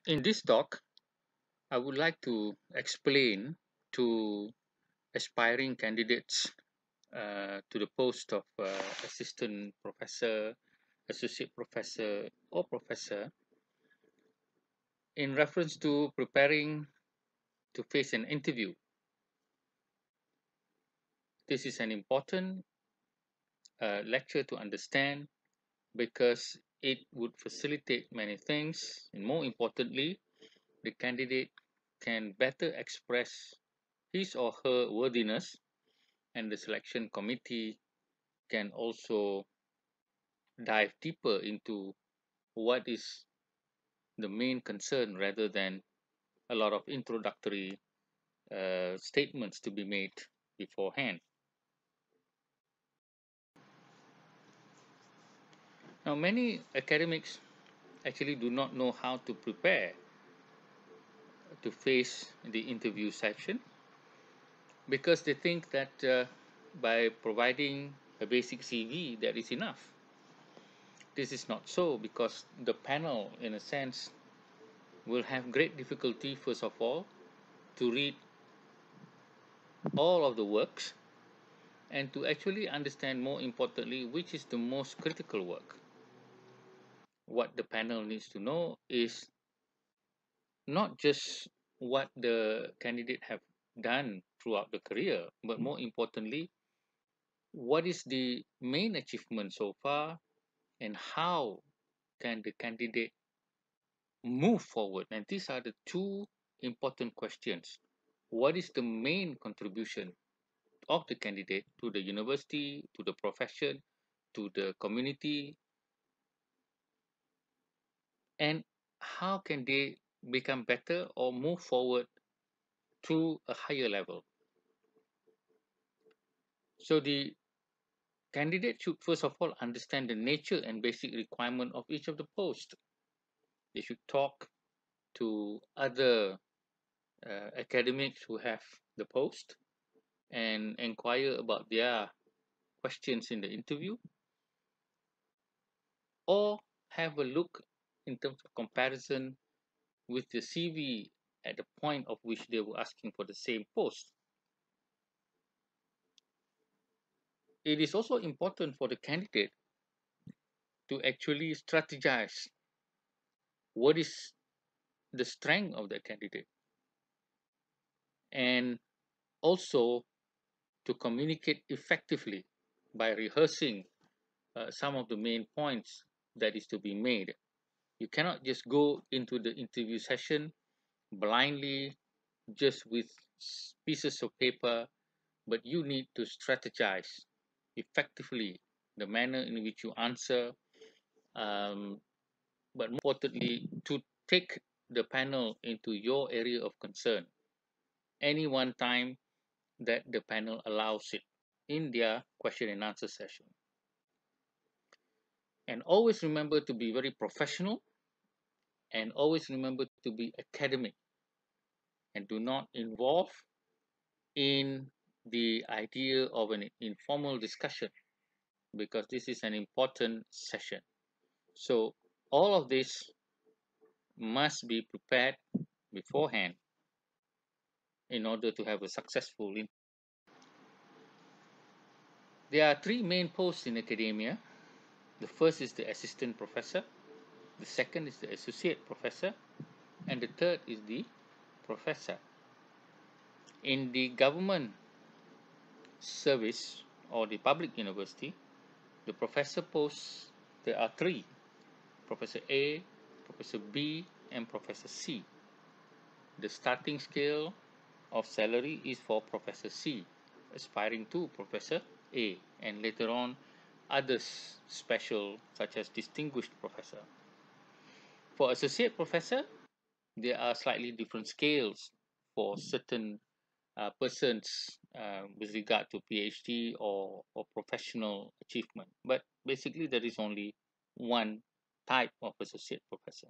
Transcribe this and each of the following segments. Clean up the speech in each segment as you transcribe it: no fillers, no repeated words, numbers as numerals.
In this talk, I would like to explain to aspiring candidates to the post of assistant professor, associate professor, or professor in reference to preparing to face an interview. This is an important lecture to understand because it would facilitate many things, and more importantly, the candidate can better express his or her worthiness, and the selection committee can also dive deeper into what is the main concern rather than a lot of introductory statements to be made beforehand. Now, many academics actually do not know how to prepare to face the interview section because they think that by providing a basic CV, that is enough. This is not so because the panel, in a sense, will have great difficulty, first of all, to read all of the works and to actually understand, more importantly, which is the most critical work. What the panel needs to know is not just what the candidate have done throughout the career, but more importantly, what is the main achievement so far and how can the candidate move forward. And these are the two important questions. What is the main contribution of the candidate to the university, to the profession, to the community, and how can they become better or move forward to a higher level? So the candidate should first of all understand the nature and basic requirement of each of the posts. They should talk to other academics who have the post and inquire about their questions in the interview, or have a look in terms of comparison with the CV at the point of which they were asking for the same post. It is also important for the candidate to actually strategize what is the strength of the candidate and also to communicate effectively by rehearsing some of the main points that is to be made. You cannot just go into the interview session blindly just with pieces of paper, but you need to strategize effectively the manner in which you answer, um, but more importantly, to take the panel into your area of concern any one time that the panel allows it in their question and answer session. And always remember to be very professional and always remember to be academic and do not involve in the idea of an informal discussion because this is an important session. So all of this must be prepared beforehand in order to have a successful. There are three main posts in academia. The first is the assistant professor, the second is the associate professor, and the third is the professor. In the government service or the public university, the professor posts, there are three: Professor A, Professor B, and Professor C. The starting scale of salary is for Professor C, aspiring to Professor A, and later on others special such as distinguished professor. For associate professor, there are slightly different scales for certain persons with regard to PhD or professional achievement. But basically, there is only one type of associate professor.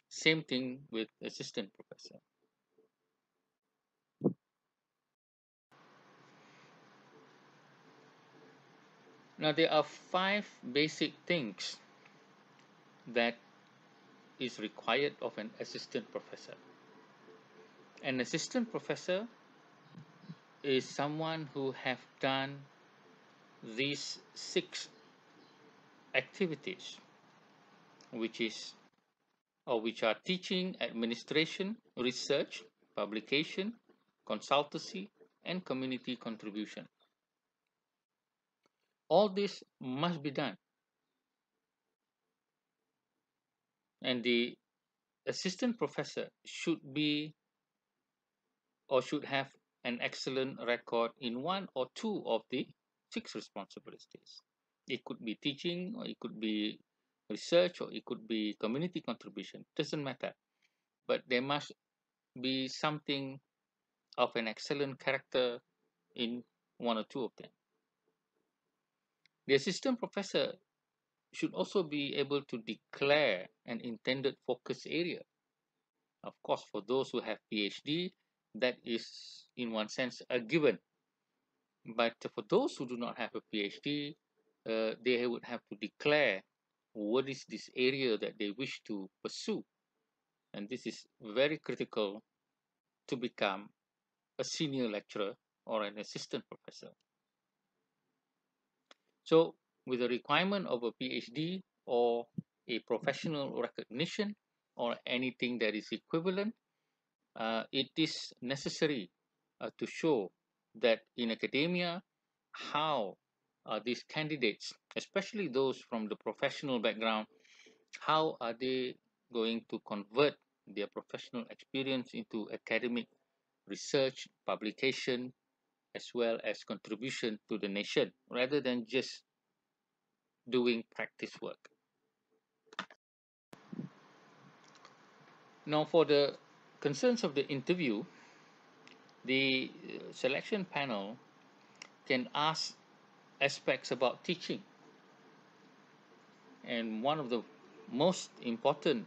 Same thing with assistant professor. Now, there are five basic things that is required of an assistant professor. An assistant professor is someone who have done these 6 activities, which is or which are teaching, administration, research, publication, consultancy, and community contribution. All this must be done, and the assistant professor should be or should have an excellent record in one or two of the 6 responsibilities. It could be teaching, or it could be research, or it could be community contribution. Doesn't matter. But there must be something of an excellent character in one or two of them. The assistant professor should also be able to declare an intended focus area. Of course, for those who have PhD, that is in one sense a given. But for those who do not have a PhD, they would have to declare what is this area that they wish to pursue. And this is very critical to become a senior lecturer or an assistant professor. So, with the requirement of a PhD or a professional recognition or anything that is equivalent, it is necessary to show that in academia, how these candidates, especially those from the professional background, how are they going to convert their professional experience into academic research, publication, as well as contribution to the nation, rather than just doing practice work. Now, for the concerns of the interview, the selection panel can ask aspects about teaching. And one of the most important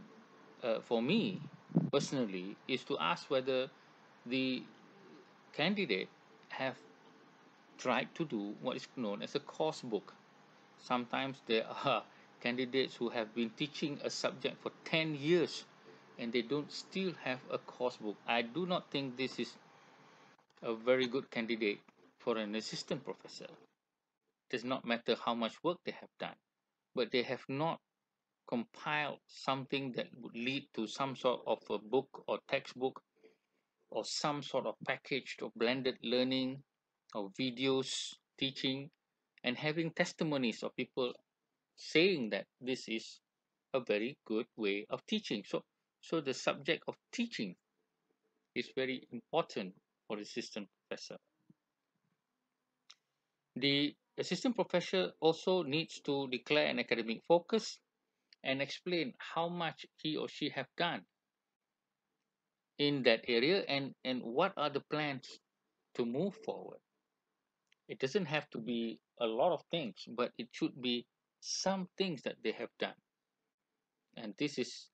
for me personally is to ask whether the candidate have tried to do what is known as a course book. Sometimes there are candidates who have been teaching a subject for 10 years and they don't still have a course book. I do not think this is a very good candidate for an assistant professor. It does not matter how much work they have done, but they have not compiled something that would lead to some sort of a book or textbook or some sort of packaged or blended learning or videos teaching and having testimonies of people saying that this is a very good way of teaching. So the subject of teaching is very important for the assistant professor. The assistant professor also needs to declare an academic focus and explain how much he or she have done in that area and what are the plans to move forward. It doesn't have to be a lot of things, but it should be some things that they have done. And this is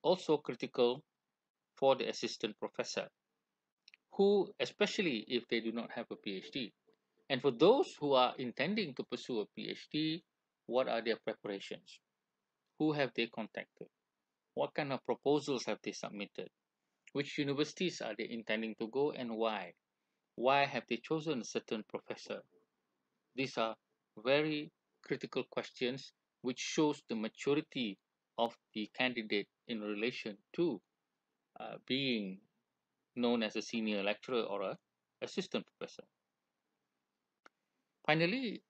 also critical for the assistant professor, who, especially if they do not have a PhD, and for those who are intending to pursue a PhD, what are their preparations? Who have they contacted? What kind of proposals have they submitted? Which universities are they intending to go and why? Why have they chosen a certain professor? These are very critical questions which shows the maturity of the candidate in relation to being known as a senior lecturer or a assistant professor. Finally,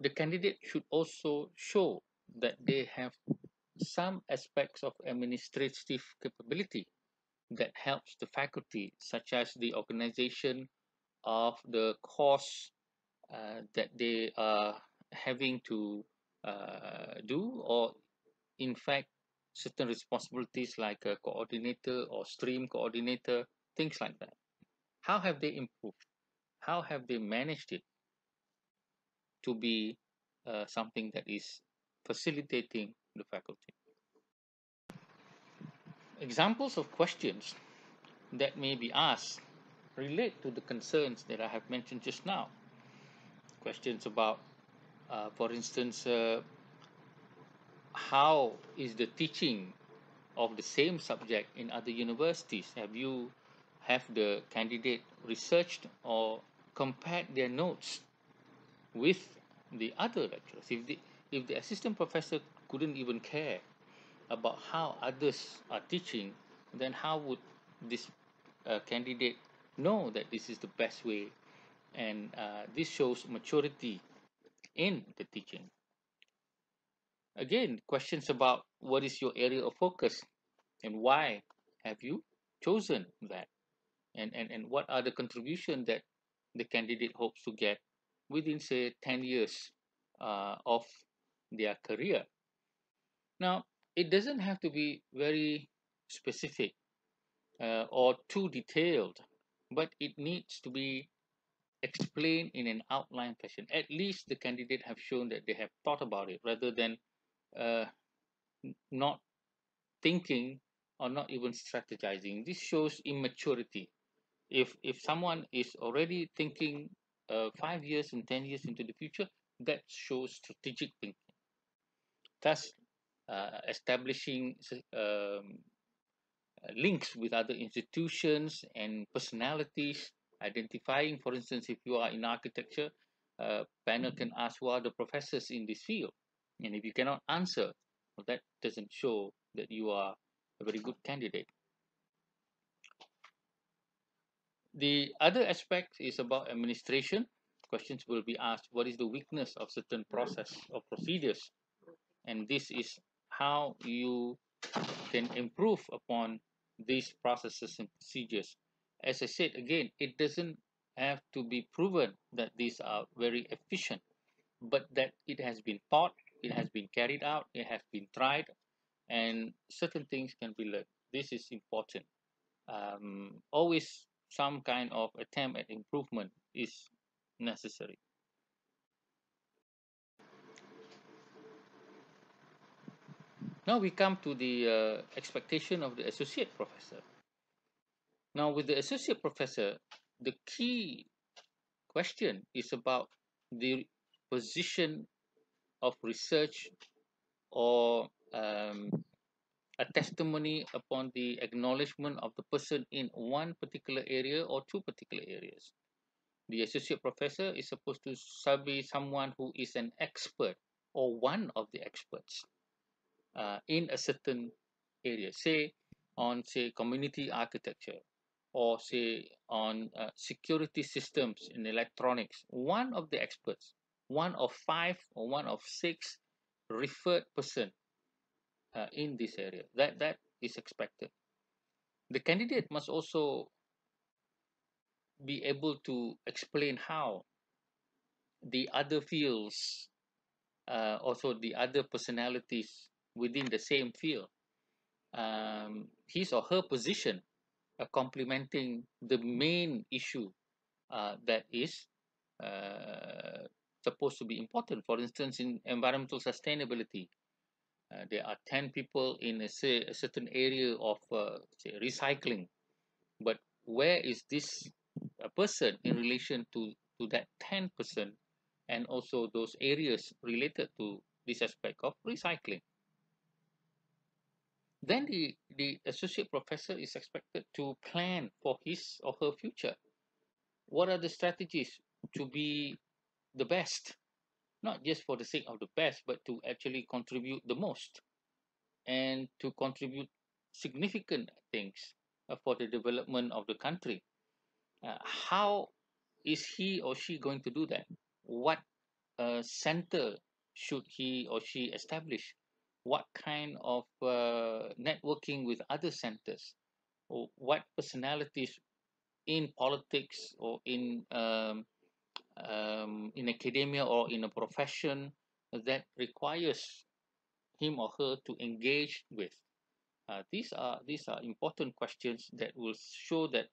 the candidate should also show that they have some aspects of administrative capability that helps the faculty, such as the organization of the course that they are having to do, or in fact, certain responsibilities like a coordinator or stream coordinator, things like that. How have they improved? How have they managed it to be something that is facilitating the faculty? Examples of questions that may be asked relate to the concerns that I have mentioned just now. Questions about, for instance, how is the teaching of the same subject in other universities? Have the candidate researched or compared their notes with the other lecturers? If the assistant professor couldn't even care about how others are teaching, then how would this candidate know that this is the best way? And this shows maturity in the teaching. Again, questions about what is your area of focus and why have you chosen that? And what are the contributions that the candidate hopes to get within, say, 10 years of their career? Now, it doesn't have to be very specific or too detailed, but it needs to be explained in an outline fashion. At least the candidate have shown that they have thought about it rather than uh, not thinking or not even strategizing. This shows immaturity. If someone is already thinking 5 years and 10 years into the future, that shows strategic thinking. Thus, establishing links with other institutions and personalities, identifying, for instance, if you are in architecture, panel can ask who are the professors in this field. And if you cannot answer, well, that doesn't show that you are a very good candidate. The other aspect is about administration. Questions will be asked, what is the weakness of certain process or procedures? And this is how you can improve upon these processes and procedures. As I said again, it doesn't have to be proven that these are very efficient, but that it has been taught, it has been carried out, it has been tried, and certain things can be learned. This is important. Always some kind of attempt at improvement is necessary. Now we come to the expectation of the associate professor. Now, with the associate professor, the key question is about the position of research or a testimony upon the acknowledgement of the person in one particular area or two particular areas. The associate professor is supposed to be someone who is an expert or one of the experts in a certain area, say on, say, community architecture, or say on security systems in electronics. One of the experts, one of five or one of six referred person in this area. That is expected. The candidate must also be able to explain how the other fields, also the other personalities within the same field, his or her position complementing the main issue that is uh, supposed to be important. For instance, in environmental sustainability, there are 10 people in say, a certain area of say, recycling, but where is this person in relation to that 10% and also those areas related to this aspect of recycling? Then the associate professor is expected to plan for his or her future. What are the strategies to be the best, not just for the sake of the best, but to actually contribute the most and to contribute significant things for the development of the country? How is he or she going to do that? What center should he or she establish? What kind of networking with other centers? Or what personalities in politics or in academia or in a profession that requires him or her to engage with? These are important questions that will show that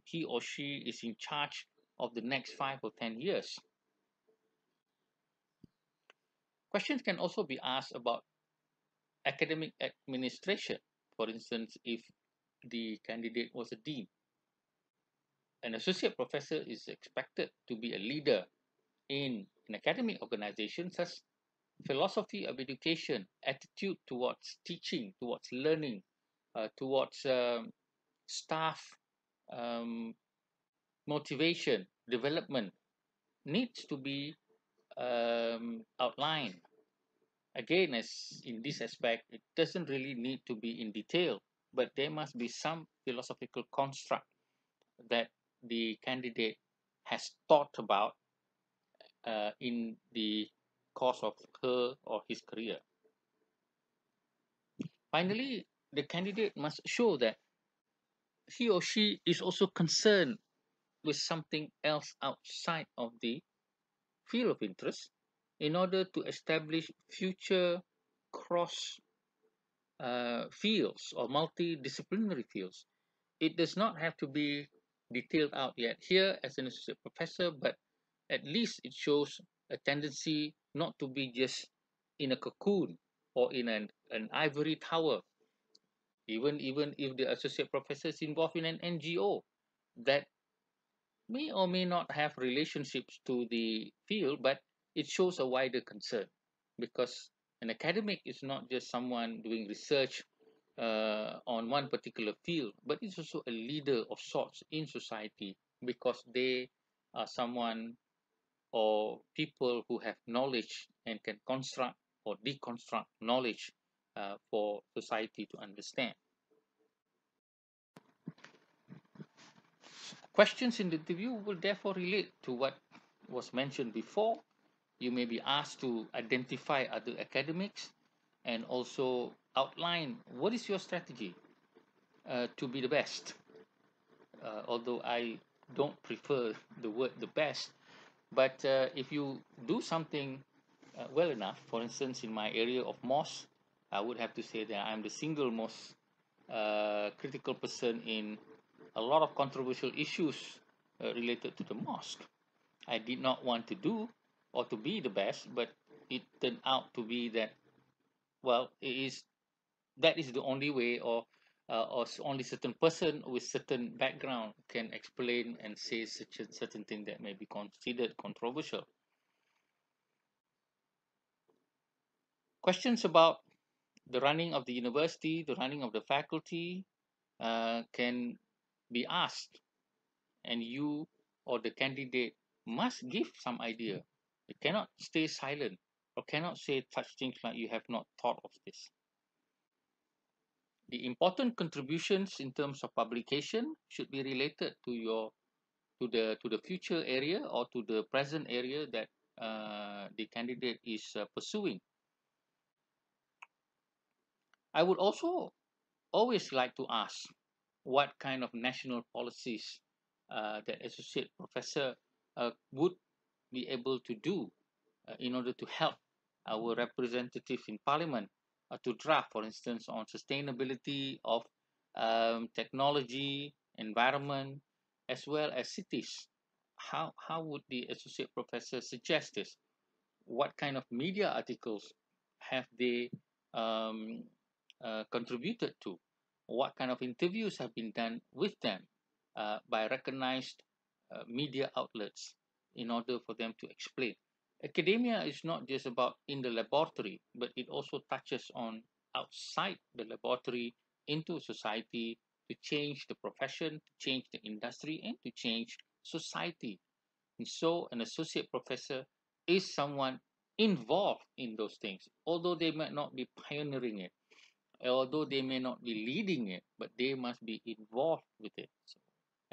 he or she is in charge of the next 5 or 10 years. Questions can also be asked about academic administration. For instance, if the candidate was a dean, an associate professor is expected to be a leader in an academic organization, such philosophy of education, attitude towards teaching, towards learning, towards staff um, motivation, development needs to be outlined. Again, as in this aspect, it doesn't really need to be in detail, but there must be some philosophical construct that the candidate has thought about in the course of her or his career. Finally, the candidate must show that he or she is also concerned with something else outside of the field of interest in order to establish future cross fields or multidisciplinary fields. It does not have to be detailed out yet here as an associate professor, but at least it shows a tendency not to be just in a cocoon or in an ivory tower, even if the associate professor is involved in an NGO that may or may not have relationships to the field, but it shows a wider concern because an academic is not just someone doing research on one particular field, but it's also a leader of sorts in society because they are someone or people who have knowledge and can construct or deconstruct knowledge for society to understand. Questions in the interview will therefore relate to what was mentioned before. You may be asked to identify other academics and also outline what is your strategy to be the best. Although I don't prefer the word the best, but if you do something well enough, for instance, in my area of mosque, I would have to say that I'm the single most critical person in a lot of controversial issues related to the mosque. I did not want to do or to be the best, but it turned out to be that, well, it is that is the only way, or only certain person with certain background can explain and say such a certain thing that may be considered controversial. Questions about the running of the university, the running of the faculty, can be asked, and you or the candidate must give some idea. You cannot stay silent or cannot say such things like you have not thought of this. The important contributions in terms of publication should be related to your to the future area or to the present area that the candidate is pursuing. I would also always like to ask what kind of national policies that associate professor would be able to do in order to help our representative in parliament to draft, for instance, on sustainability of technology, environment, as well as cities. How would the associate professor suggest this? What kind of media articles have they um, contributed to? What kind of interviews have been done with them by recognized media outlets in order for them to explain? Academia is not just about in the laboratory, but it also touches on outside the laboratory into society to change the profession, to change the industry, and to change society. And so, an associate professor is someone involved in those things, although they might not be pioneering it, although they may not be leading it, but they must be involved with it. So,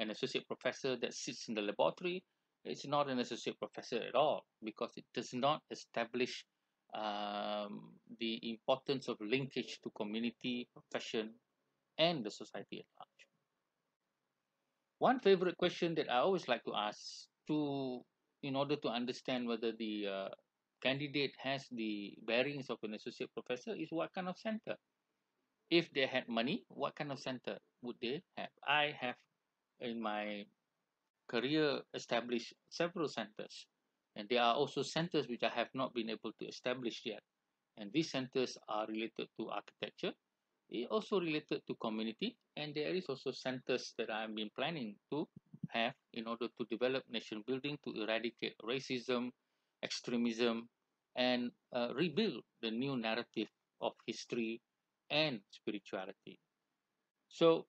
an associate professor that sits in the laboratory is not an associate professor at all because it does not establish the importance of linkage to community, profession, and the society at large. One favorite question that I always like to ask to in order to understand whether the candidate has the bearings of an associate professor is what kind of center. If they had money, what kind of center would they have? I have in my career established several centers, and there are also centers which I have not been able to establish yet. And these centers are related to architecture, it also related to community, and there is also centers that I've been planning to have in order to develop nation building to eradicate racism, extremism, and rebuild the new narrative of history and spirituality. So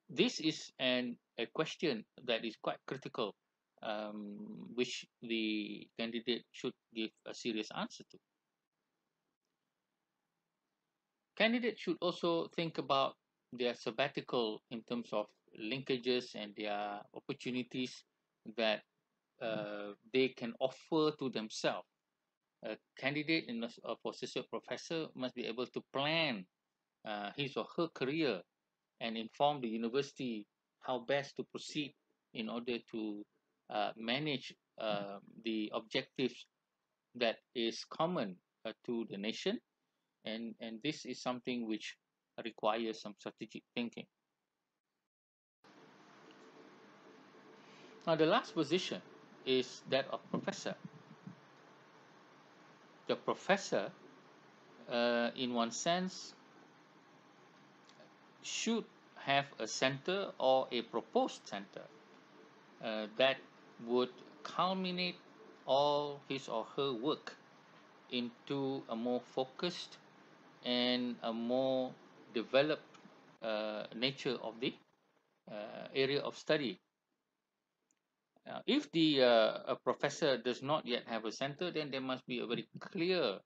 this is a question that is quite critical, which the candidate should give a serious answer to. Candidates should also think about their sabbatical in terms of linkages and their opportunities that they can offer to themselves. A candidate for associate professor must be able to plan his or her career and inform the university how best to proceed in order to manage the objectives that is common to the nation, and this is something which requires some strategic thinking. Now, the last position is that of professor. The professor, in one sense, should have a center or a proposed center that would culminate all his or her work into a more focused and a more developed nature of the area of study. If the a professor does not yet have a center, then there must be a very clear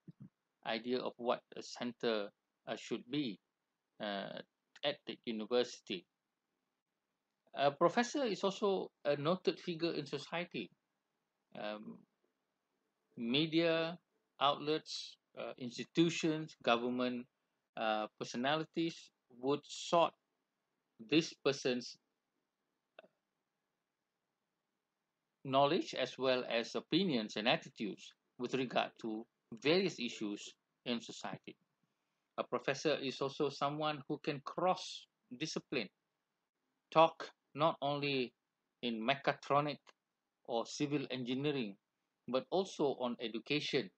idea of what a center should be uh, at the university. A professor is also a noted figure in society. Um, Media outlets, institutions, government personalities would sort this person's knowledge as well as opinions and attitudes with regard to various issues in society. A professor is also someone who can cross discipline, talk not only in mechatronic or civil engineering, but also on education,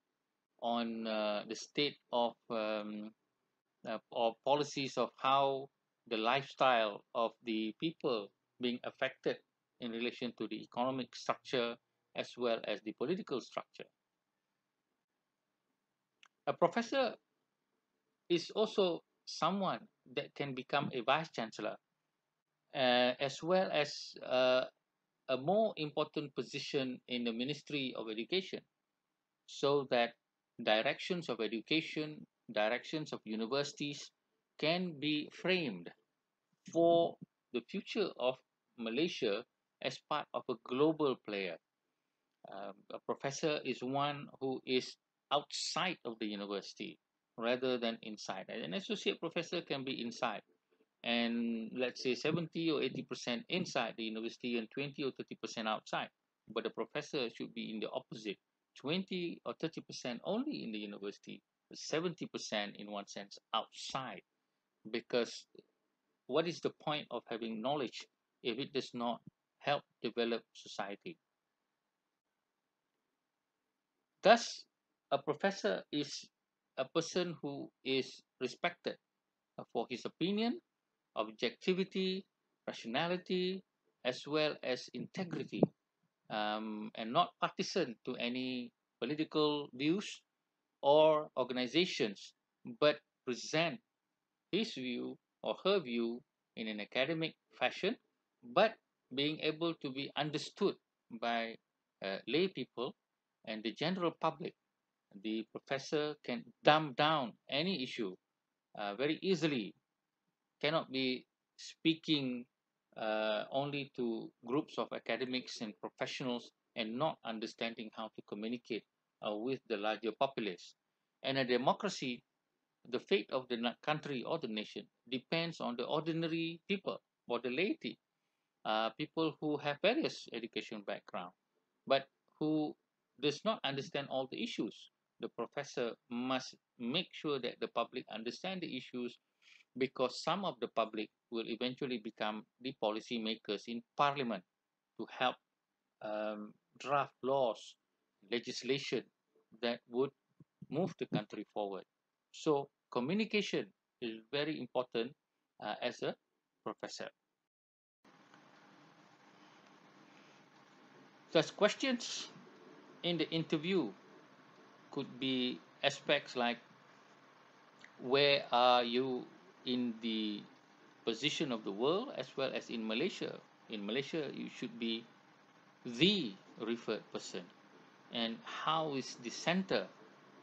on the state of policies of how the lifestyle of the people being affected in relation to the economic structure as well as the political structure. A professor is also someone that can become a vice chancellor, as well as a more important position in the Ministry of Education, so that directions of education, directions of universities can be framed for the future of Malaysia as part of a global player. A professor is one who is outside of the university rather than inside. An associate professor can be inside, and let's say 70 or 80% inside the university and 20 or 30% outside. But the professor should be in the opposite, 20 or 30% only in the university, 70% in one sense outside. Because what is the point of having knowledge if it does not help develop society? Thus, a professor is a person who is respected for his opinion, objectivity, rationality, as well as integrity, and not partisan to any political views or organizations, but present his view or her view in an academic fashion, but being able to be understood by lay people and the general public. The professor can dumb down any issue very easily, cannot be speaking only to groups of academics and professionals and not understanding how to communicate with the larger populace. And a democracy, the fate of the country or the nation depends on the ordinary people or the laity, people who have various education background, but who does not understand all the issues. The professor must make sure that the public understand the issues, because some of the public will eventually become the policy makers in parliament to help draft laws, legislation that would move the country forward. So communication is very important as a professor. Thus, questions in the interview could be aspects like where are you in the position of the world as well as in Malaysia. In Malaysia, you should be the referred person, and how is the center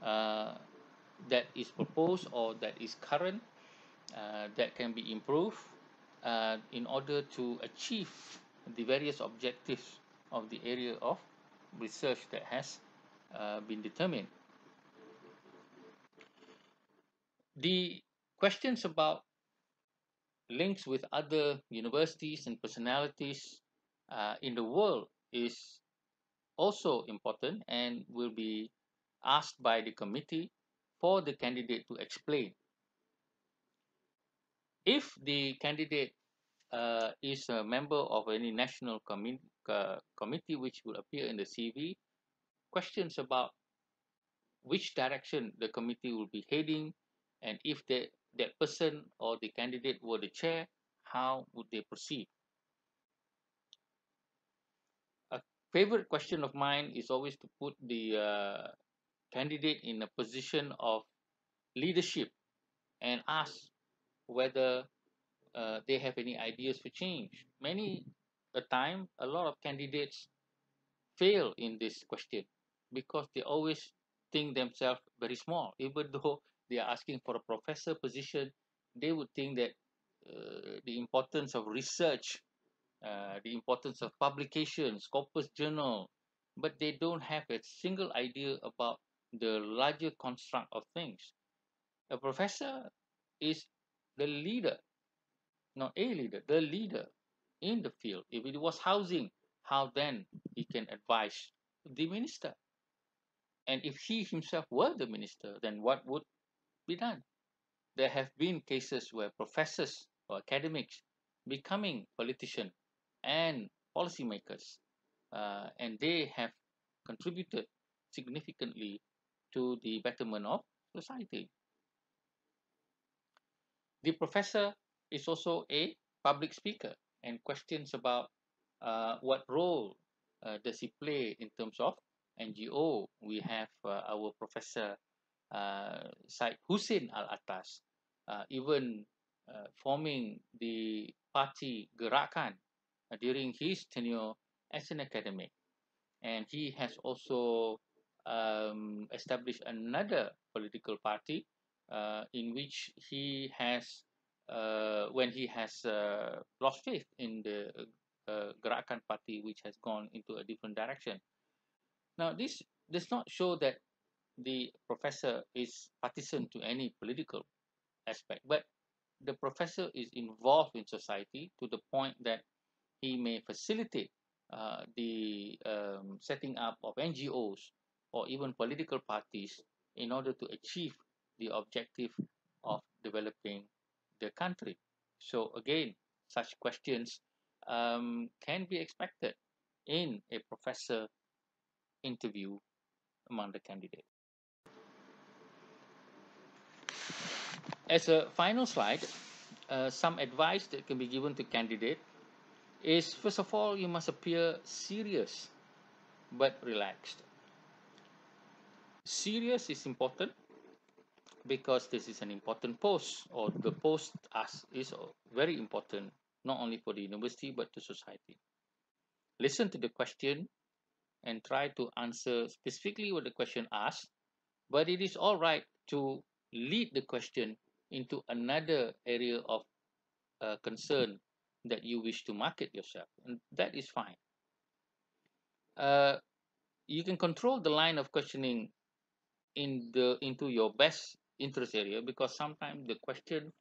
uh, that is proposed or that is current that can be improved in order to achieve the various objectives of the area of research that has been determined. The questions about links with other universities and personalities in the world is also important and will be asked by the committee for the candidate to explain. If the candidate is a member of any national committee which will appear in the CV, questions about which direction the committee will be heading, and if that person or the candidate were the chair, how would they proceed? A favorite question of mine is always to put the candidate in a position of leadership and ask whether they have any ideas for change. Many a time, a lot of candidates fail in this question because they always think themselves very small. Even though they are asking for a professor position, they would think that the importance of research, the importance of publications, corpus journal, but they don't have a single idea about the larger construct of things. A professor is the leader, not a leader, the leader in the field. If it was housing, how then he can advise the minister? And if he himself were the minister, then what would be done? There have been cases where professors or academics becoming politicians and policymakers, and they have contributed significantly to the betterment of society. The professor is also a public speaker, and questions about what role does he play in terms of NGO. We have our Professor Said Hussein Al Atas, even forming the party Gerakan during his tenure as an academic. And he has also established another political party in which he has, when he has lost faith in the Gerakan party, which has gone into a different direction. Now, this does not show that the professor is partisan to any political aspect, but the professor is involved in society to the point that he may facilitate the setting up of NGOs or even political parties in order to achieve the objective of developing the country. So again, such questions can be expected in a professor interview among the candidates. As a final slide, some advice that can be given to candidate is, first of all, you must appear serious but relaxed. Serious is important because this is an important post, or the post is very important not only for the university but to society. Listen to the question and try to answer specifically what the question asks, but it is all right to lead the question into another area of concern that you wish to market yourself, and that is fine. Uh, you can control the line of questioning into your best interest area, because sometimes the question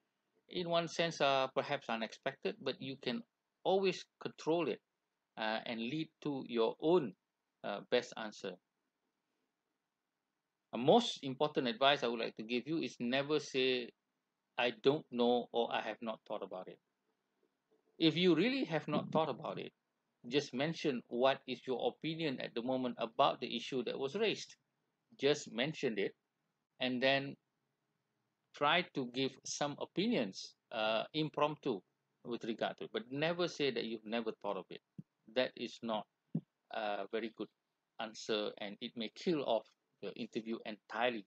in one sense are perhaps unexpected, but you can always control it and lead to your own best answer. A most important advice I would like to give you is never say I don't know or I have not thought about it. If you really have not thought about it, just mention what is your opinion at the moment about the issue that was raised. Just mention it, and then try to give some opinions impromptu with regard to it, but never say that you've never thought of it. That is not a very good answer, and it may kill off the interview entirely.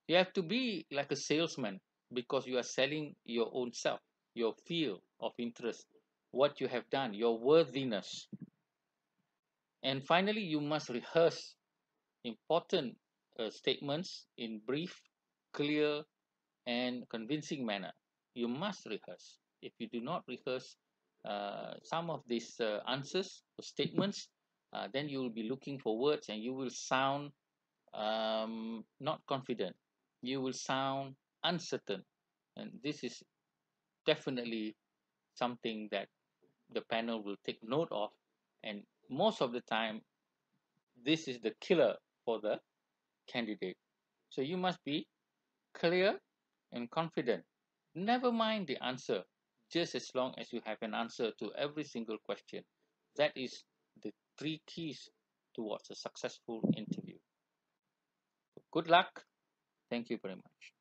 You have to be like a salesman because you are selling your own self, your field of interest, what you have done, your worthiness. And finally, you must rehearse important statements in brief, clear, and convincing manner. You must rehearse. If you do not rehearse some of these answers or statements, then you will be looking for words and you will sound not confident. You will sound uncertain. And this is definitely something that the panel will take note of. And most of the time, this is the killer for the candidate. So you must be clear and confident. Never mind the answer, just as long as you have an answer to every single question. That is the three keys towards a successful interview. Good luck. Thank you very much.